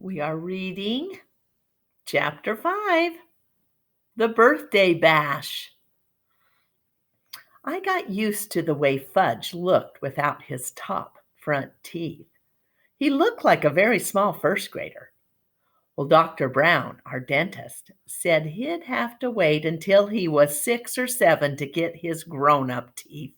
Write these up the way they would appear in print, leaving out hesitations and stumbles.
We are reading Chapter 5, The Birthday Bash. I got used to the way Fudge looked without his top front teeth. He looked like a very small first grader. Well, Dr. Brown, our dentist, said he'd have to wait until he was 6 or 7 to get his grown-up teeth.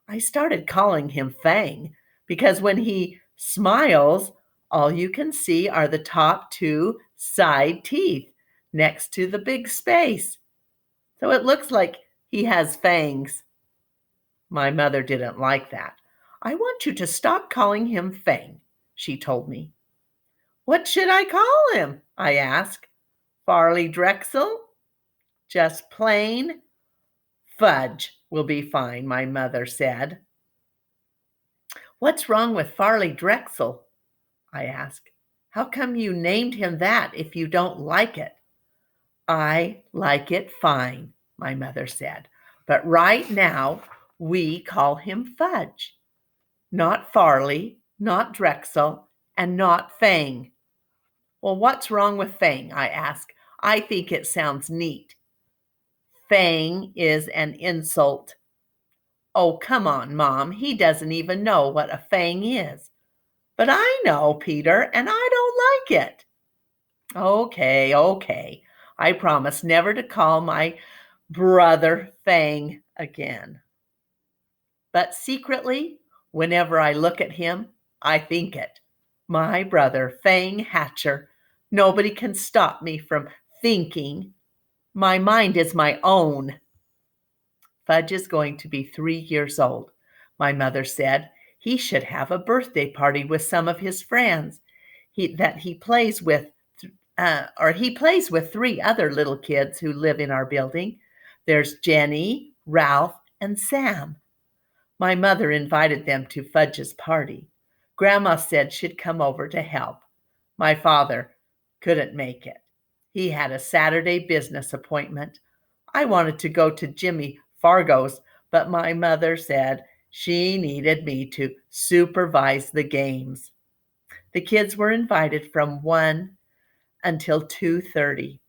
I started calling him Fang because when he smiles, all you can see are the top 2 side teeth next to the big space. So it looks like he has fangs. My mother didn't like that. "I want you to stop calling him Fang," she told me. "What should I call him?" I asked. "Farley Drexel?" "Just plain Fudge will be fine," my mother said. "What's wrong with Farley Drexel?" I asked. "How come you named him that if you don't like it?" "I like it fine," my mother said. "But right now we call him Fudge. Not Farley, not Drexel, and not Fang." "Well, what's wrong with Fang?" I asked. "I think it sounds neat." "Fang is an insult." "Oh, come on, Mom. He doesn't even know what a fang is." "But I know, Peter, and I don't like it." Okay. I promise never to call my brother Fang again. But secretly, whenever I look at him, I think it. My brother Fang Hatcher. Nobody can stop me from thinking. My mind is my own. Fudge is going to be 3 years old, my mother said. He should have a birthday party with some of his friends. He plays with 3 other little kids who live in our building. There's Jenny, Ralph, and Sam. My mother invited them to Fudge's party. Grandma said she'd come over to help. My father couldn't make it. He had a Saturday business appointment. I wanted to go to Jimmy Fargo's, but my mother said she needed me to supervise the games. The kids were invited from 1 until 2:30.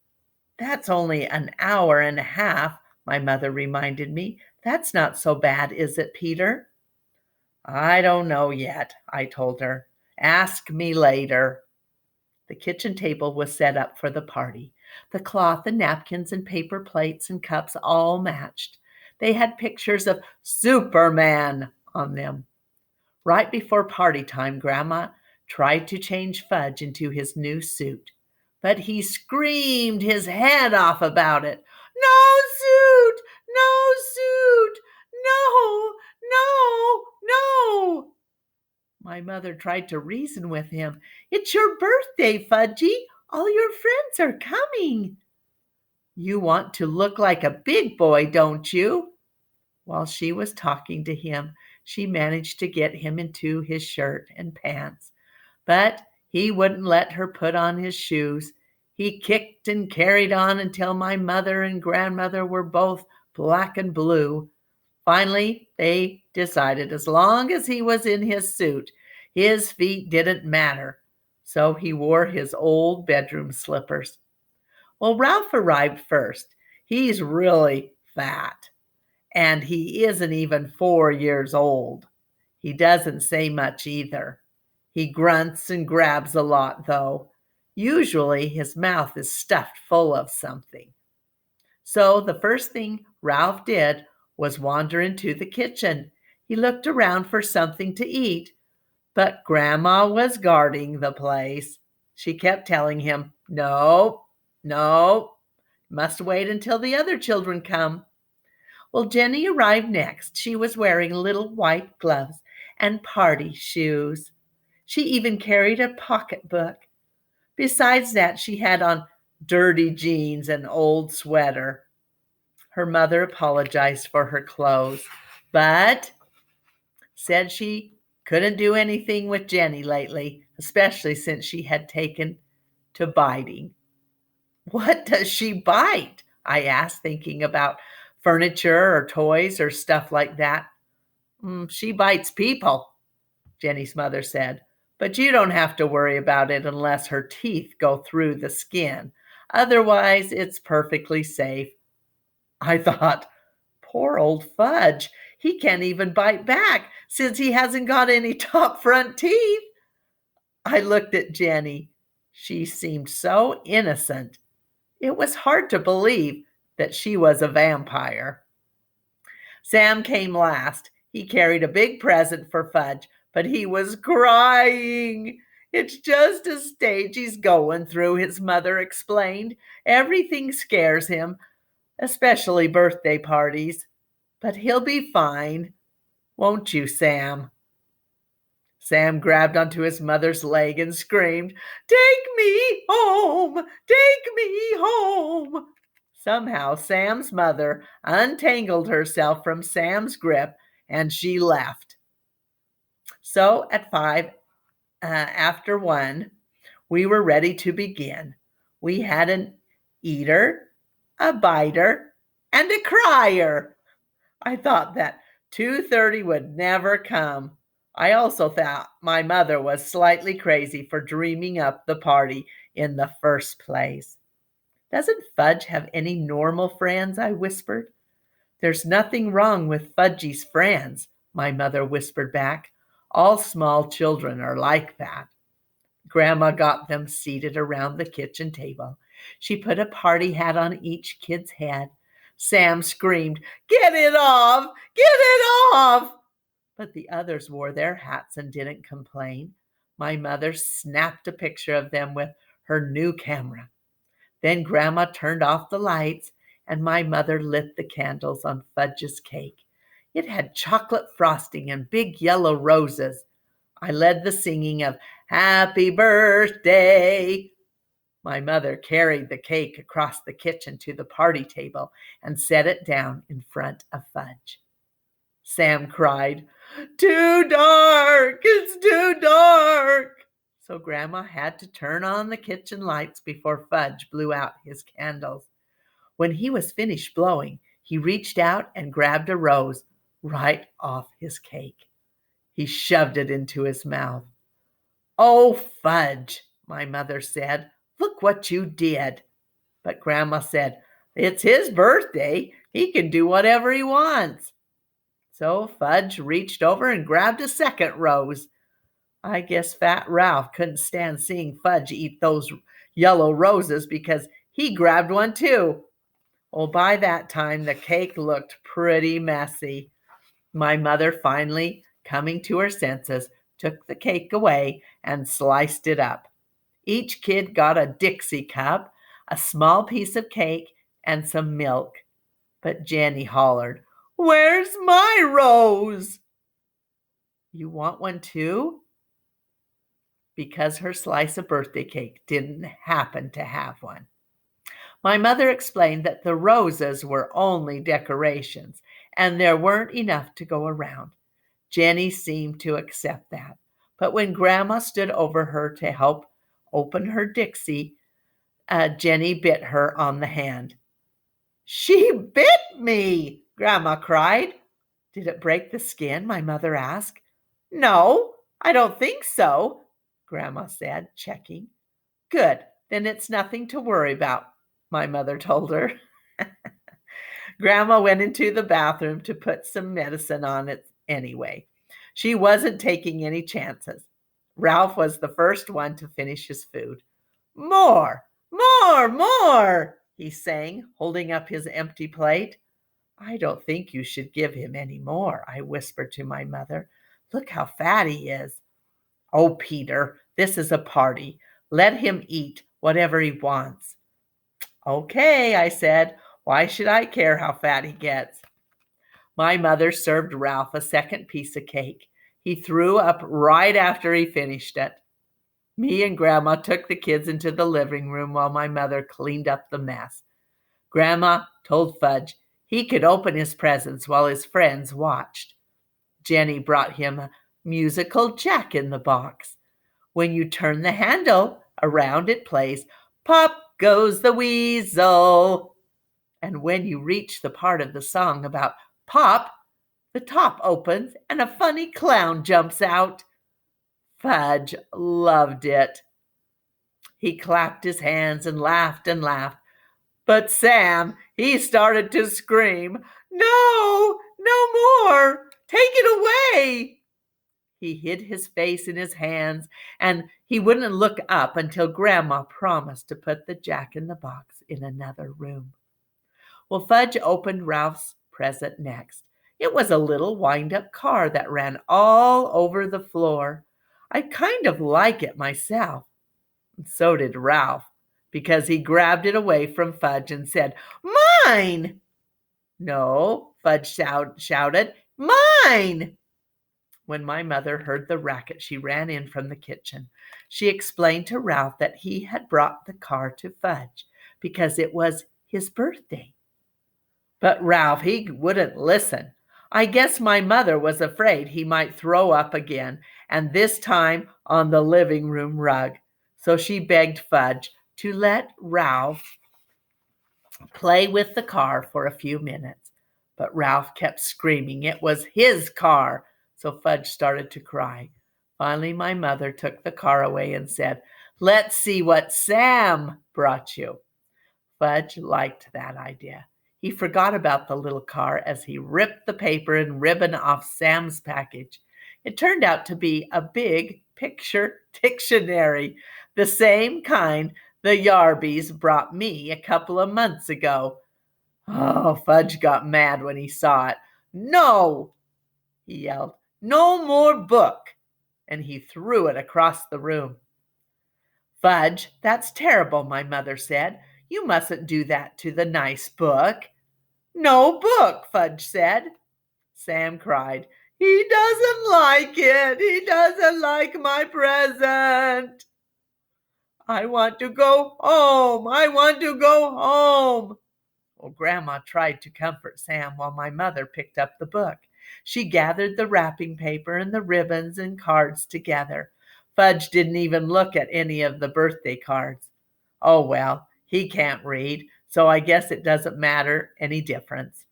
"That's only an hour and a half," my mother reminded me. "That's not so bad, is it, Peter?" "I don't know yet," I told her. "Ask me later." The kitchen table was set up for the party. The cloth and napkins and paper plates and cups all matched. They had pictures of Superman on them. Right before party time, Grandma tried to change Fudge into his new suit, but he screamed his head off about it. "No suit! No suit! No! My mother tried to reason with him. "It's your birthday, Fudgy. All your friends are coming." "You want to look like a big boy, don't you?" While she was talking to him, she managed to get him into his shirt and pants, but he wouldn't let her put on his shoes. He kicked and carried on until my mother and grandmother were both black and blue. Finally, they decided as long as he was in his suit, his feet didn't matter. So he wore his old bedroom slippers. Well, Ralph arrived first. He's really fat, and he isn't even 4 years old. He doesn't say much either. He grunts and grabs a lot, though. Usually his mouth is stuffed full of something. So the first thing Ralph did was wander into the kitchen. He looked around for something to eat, but Grandma was guarding the place. She kept telling him, no, must wait until the other children come." Well, Jenny arrived next. She was wearing little white gloves and party shoes. She even carried a pocketbook. Besides that, she had on dirty jeans and old sweater. Her mother apologized for her clothes, but said she couldn't do anything with Jenny lately, especially since she had taken to biting. "What does she bite?" I asked, thinking about furniture or toys or stuff like that. She bites people," Jenny's mother said. But you don't have to worry about it unless her teeth go through the skin. Otherwise, it's perfectly safe. I thought, poor old Fudge. He can't even bite back since he hasn't got any top front teeth. I looked at Jenny. She seemed so innocent. It was hard to believe that she was a vampire. Sam came last. He carried a big present for Fudge, but he was crying. It's just a stage he's going through, his mother explained. Everything scares him, especially birthday parties. But he'll be fine, won't you, Sam? Sam grabbed onto his mother's leg and screamed, "Take me home! Take me home!" Somehow Sam's mother untangled herself from Sam's grip and she left. So at 5 after 1, we were ready to begin. We had an eater, a biter, and a crier. I thought that 2:30 would never come. I also thought my mother was slightly crazy for dreaming up the party in the first place. "Doesn't Fudge have any normal friends?" I whispered. "There's nothing wrong with Fudgy's friends," my mother whispered back. "All small children are like that." Grandma got them seated around the kitchen table. She put a party hat on each kid's head. Sam screamed, "Get it off! Get it off!" But the others wore their hats and didn't complain. My mother snapped a picture of them with her new camera. Then Grandma turned off the lights and my mother lit the candles on Fudge's cake. It had chocolate frosting and big yellow roses. I led the singing of "Happy Birthday." My mother carried the cake across the kitchen to the party table and set it down in front of Fudge. Sam cried, "Too dark! It's too dark!" So Grandma had to turn on the kitchen lights before Fudge blew out his candles. When he was finished blowing, he reached out and grabbed a rose right off his cake. He shoved it into his mouth. "Oh, Fudge," my mother said, "look what you did." But Grandma said, "It's his birthday. He can do whatever he wants." So Fudge reached over and grabbed a second rose. I guess Fat Ralph couldn't stand seeing Fudge eat those yellow roses because he grabbed one too. Well, by that time, the cake looked pretty messy. My mother, finally coming to her senses, took the cake away and sliced it up. Each kid got a Dixie cup, a small piece of cake, and some milk. But Jenny hollered, "Where's my rose?" "You want one too?" Because her slice of birthday cake didn't happen to have one. My mother explained that the roses were only decorations and there weren't enough to go around. Jenny seemed to accept that. But when Grandma stood over her to help open her Dixie, Jenny bit her on the hand. "She bit me!" Grandma cried. "Did it break the skin?" my mother asked. "No, I don't think so," Grandma said, checking. "Good, then it's nothing to worry about," my mother told her. Grandma went into the bathroom to put some medicine on it anyway. She wasn't taking any chances. Ralph was the first one to finish his food. "More, more, more," he sang, holding up his empty plate. "I don't think you should give him any more," I whispered to my mother. "Look how fat he is." "Oh, Peter, this is a party. Let him eat whatever he wants." "Okay," I said. "Why should I care how fat he gets?" My mother served Ralph a second piece of cake. He threw up right after he finished it. Me and Grandma took the kids into the living room while my mother cleaned up the mess. Grandma told Fudge he could open his presents while his friends watched. Jenny brought him a musical Jack in the Box. When you turn the handle around, it plays "Pop Goes the Weasel." And when you reach the part of the song about Pop, the top opens and a funny clown jumps out. Fudge loved it. He clapped his hands and laughed and laughed. But Sam, he started to scream, "No, no more! Take it away!" He hid his face in his hands, and he wouldn't look up until Grandma promised to put the Jack-in-the-Box in another room. Well, Fudge opened Ralph's present next. It was a little wind-up car that ran all over the floor. I kind of like it myself. And so did Ralph, because he grabbed it away from Fudge and said, "Mine!" "No," Fudge shouted, "mine!" When my mother heard the racket, she ran in from the kitchen. She explained to Ralph that he had brought the car to Fudge because it was his birthday. But Ralph, he wouldn't listen. I guess my mother was afraid he might throw up again, and this time on the living room rug. So she begged Fudge to let Ralph play with the car for a few minutes. But Ralph kept screaming it was his car, so Fudge started to cry. Finally, my mother took the car away and said, "Let's see what Sam brought you." Fudge liked that idea. He forgot about the little car as he ripped the paper and ribbon off Sam's package. It turned out to be a big picture dictionary, the same kind the Yarbys brought me a couple of months ago. Oh, Fudge got mad when he saw it. "No!" he yelled. "No more book!" And he threw it across the room. "Fudge, that's terrible," my mother said. "You mustn't do that to the nice book." "No book," Fudge said. Sam cried. "He doesn't like it. He doesn't like my present. I want to go home. I want to go home." Well, Grandma tried to comfort Sam while my mother picked up the book. She gathered the wrapping paper and the ribbons and cards together. Fudge didn't even look at any of the birthday cards. "Oh, well, he can't read, so I guess it doesn't matter any difference."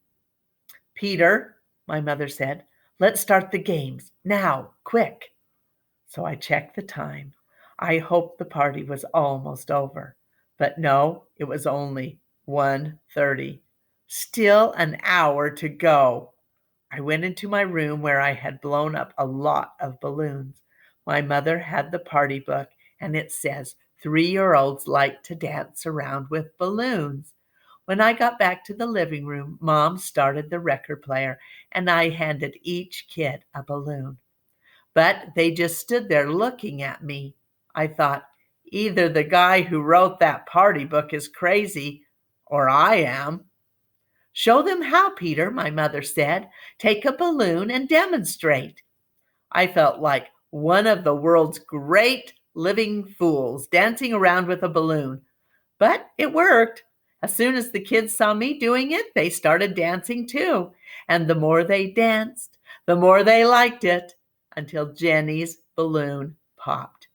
"Peter," my mother said, "let's start the games. Now, quick." So I checked the time. I hoped the party was almost over. But no, it was only 1:30. Still an hour to go. I went into my room where I had blown up a lot of balloons. My mother had the party book, and it says 3-year-olds like to dance around with balloons. When I got back to the living room, Mom started the record player, and I handed each kid a balloon. But they just stood there looking at me. I thought, either the guy who wrote that party book is crazy, or I am. "Show them how, Peter," my mother said. "Take a balloon and demonstrate." I felt like one of the world's great living fools dancing around with a balloon. But it worked. As soon as the kids saw me doing it, they started dancing too. And the more they danced, the more they liked it, until Jenny's balloon popped.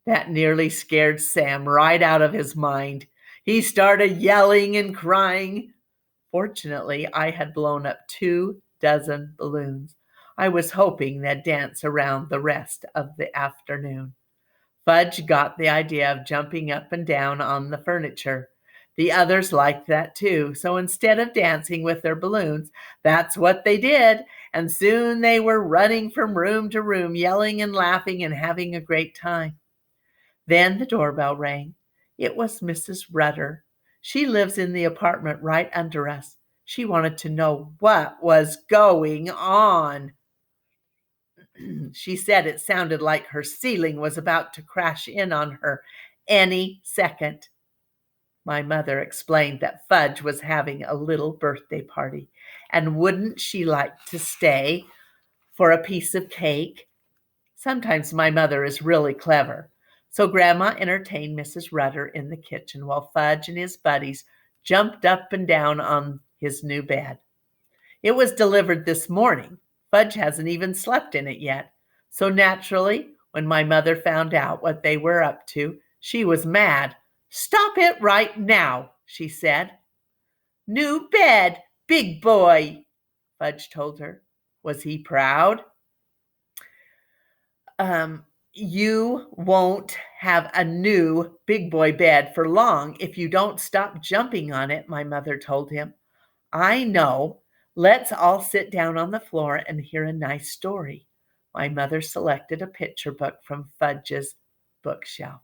That nearly scared Sam right out of his mind. He started yelling and crying. Fortunately, I had blown up 24 balloons. I was hoping they'd dance around the rest of the afternoon. Fudge got the idea of jumping up and down on the furniture. The others liked that too, so instead of dancing with their balloons, that's what they did, and soon they were running from room to room, yelling and laughing and having a great time. Then the doorbell rang. It was Mrs. Rudder. She lives in the apartment right under us. She wanted to know what was going on. She said it sounded like her ceiling was about to crash in on her any second. My mother explained that Fudge was having a little birthday party, and wouldn't she like to stay for a piece of cake? Sometimes my mother is really clever. So Grandma entertained Mrs. Rudder in the kitchen while Fudge and his buddies jumped up and down on his new bed. It was delivered this morning. Fudge hasn't even slept in it yet. So naturally, when my mother found out what they were up to, she was mad. "Stop it right now," she said. "New bed, big boy," Fudge told her. Was he proud? You won't have a new big boy bed for long if you don't stop jumping on it, my mother told him. I know. Let's all sit down on the floor and hear a nice story. My mother selected a picture book from Fudge's bookshelf.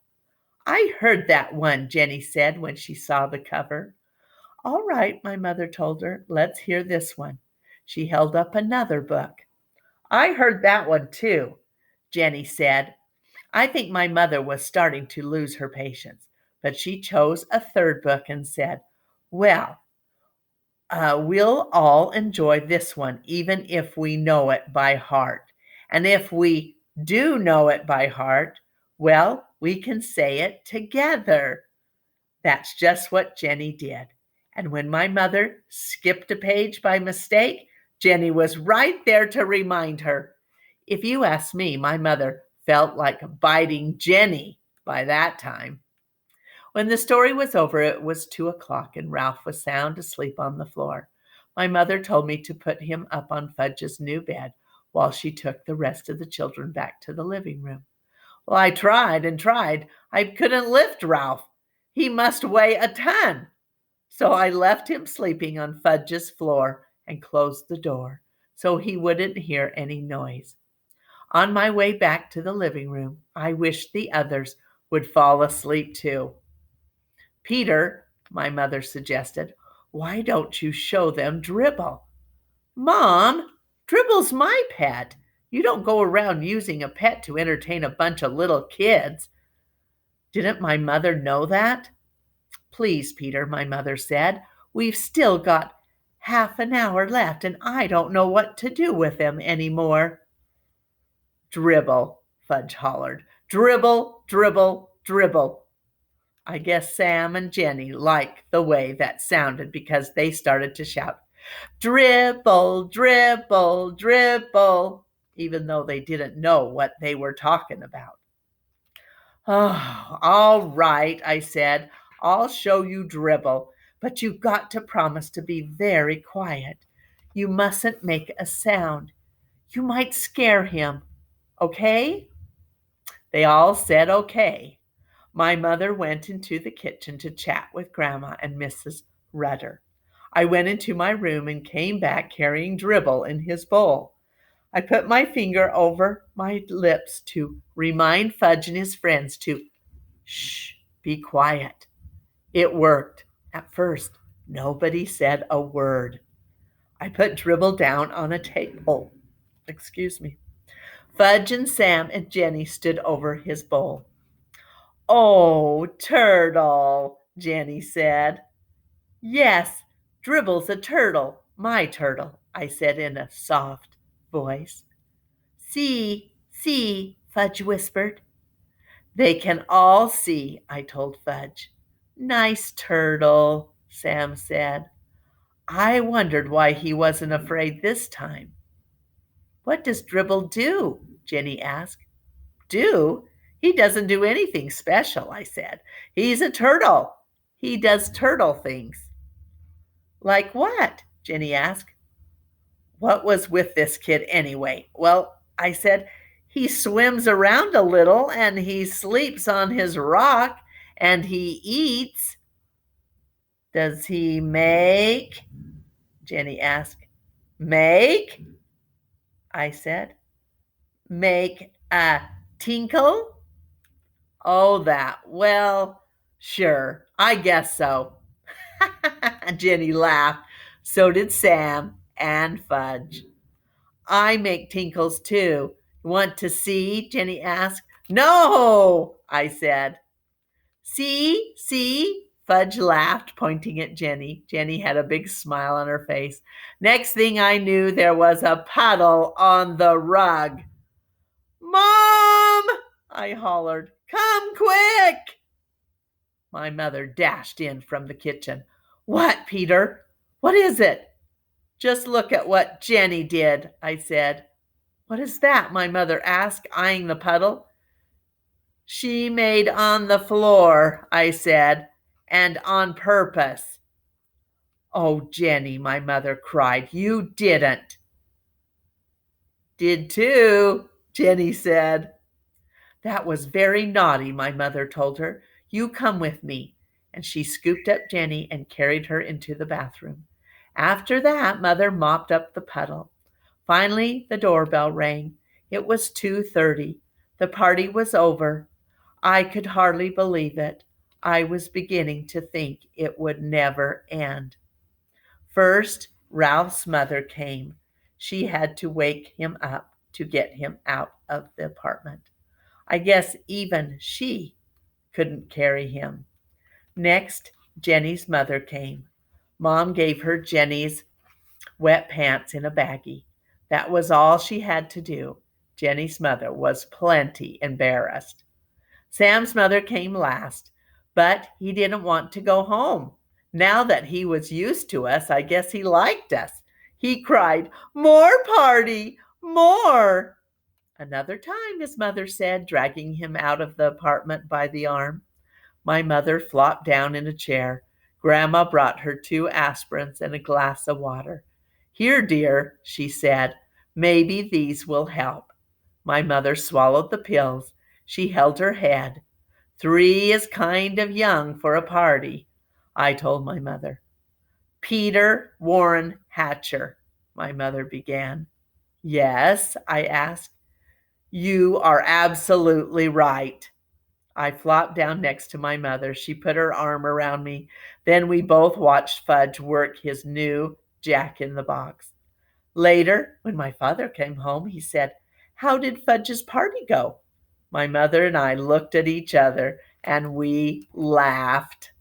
I heard that one, Jenny said when she saw the cover. All right, my mother told her. Let's hear this one. She held up another book. I heard that one too, Jenny said. I think my mother was starting to lose her patience, but she chose a third book and said, Well, we'll all enjoy this one, even if we know it by heart. And if we do know it by heart, well, we can say it together. That's just what Jenny did. And when my mother skipped a page by mistake, Jenny was right there to remind her. If you ask me, my mother felt like biting Jenny by that time. When the story was over, it was 2 o'clock and Ralph was sound asleep on the floor. My mother told me to put him up on Fudge's new bed while she took the rest of the children back to the living room. Well, I tried and tried. I couldn't lift Ralph. He must weigh a ton. So I left him sleeping on Fudge's floor and closed the door so he wouldn't hear any noise. On my way back to the living room, I wished the others would fall asleep too. Peter, my mother suggested, why don't you show them Dribble? Mom, Dribble's my pet. You don't go around using a pet to entertain a bunch of little kids. Didn't my mother know that? Please, Peter, my mother said. We've still got half an hour left, and I don't know what to do with him anymore. Dribble, Fudge hollered. Dribble, dribble, dribble. I guess Sam and Jenny liked the way that sounded because they started to shout, Dribble, dribble, dribble, even though they didn't know what they were talking about. Oh, all right, I said. I'll show you Dribble, but you've got to promise to be very quiet. You mustn't make a sound. You might scare him. Okay? They all said okay. My mother went into the kitchen to chat with Grandma and Mrs. Rudder. I went into my room and came back carrying Dribble in his bowl. I put my finger over my lips to remind Fudge and his friends to shh, be quiet. It worked. At first, nobody said a word. I put Dribble down on a table. Fudge and Sam and Jenny stood over his bowl. Oh, turtle, Jenny said. Yes, Dribble's a turtle, my turtle, I said in a soft voice. See, Fudge whispered. They can all see, I told Fudge. Nice turtle, Sam said. I wondered why he wasn't afraid this time. What does Dribble do? Jenny asked. Do? He doesn't do anything special, I said. He's a turtle. He does turtle things. Like what? Jenny asked. What was with this kid anyway? Well, I said, he swims around a little and he sleeps on his rock and he eats. Does he make? Jenny asked. Make? I said. Make a tinkle? Oh, that. Well, sure, I guess so. Jenny laughed. So did Sam and Fudge. I make tinkles too. Want to see? Jenny asked. No, I said. See? Fudge laughed, pointing at Jenny. Jenny had a big smile on her face. Next thing I knew, there was a puddle on the rug. Mom! I hollered. Come quick! My mother dashed in from the kitchen. What, Peter? What is it? Just look at what Jenny did, I said. What is that? My mother asked, eyeing the puddle. She made on the floor, I said, and on purpose. Oh, Jenny, my mother cried, you didn't. Did too, Jenny said. That was very naughty, my mother told her. You come with me. And she scooped up Jenny and carried her into the bathroom. After that, Mother mopped up the puddle. Finally, the doorbell rang. It was 2:30. The party was over. I could hardly believe it. I was beginning to think it would never end. First, Ralph's mother came. She had to wake him up to get him out of the apartment. I guess even she couldn't carry him. Next, Jenny's mother came. Mom gave her Jenny's wet pants in a baggie. That was all she had to do. Jenny's mother was plenty embarrassed. Sam's mother came last, but he didn't want to go home. Now that he was used to us, I guess he liked us. He cried, "More party, more!" Another time, his mother said, dragging him out of the apartment by the arm. My mother flopped down in a chair. Grandma brought her 2 aspirins and a glass of water. "Here, dear," she said, "maybe these will help." My mother swallowed the pills. She held her head. 3 is kind of young for a party, I told my mother. "Peter Warren Hatcher," my mother began. "Yes?" I asked. "You are absolutely right." I flopped down next to my mother. She put her arm around me. Then we both watched Fudge work his new Jack in the Box. Later, when my father came home, he said, "How did Fudge's party go?" My mother and I looked at each other and we laughed.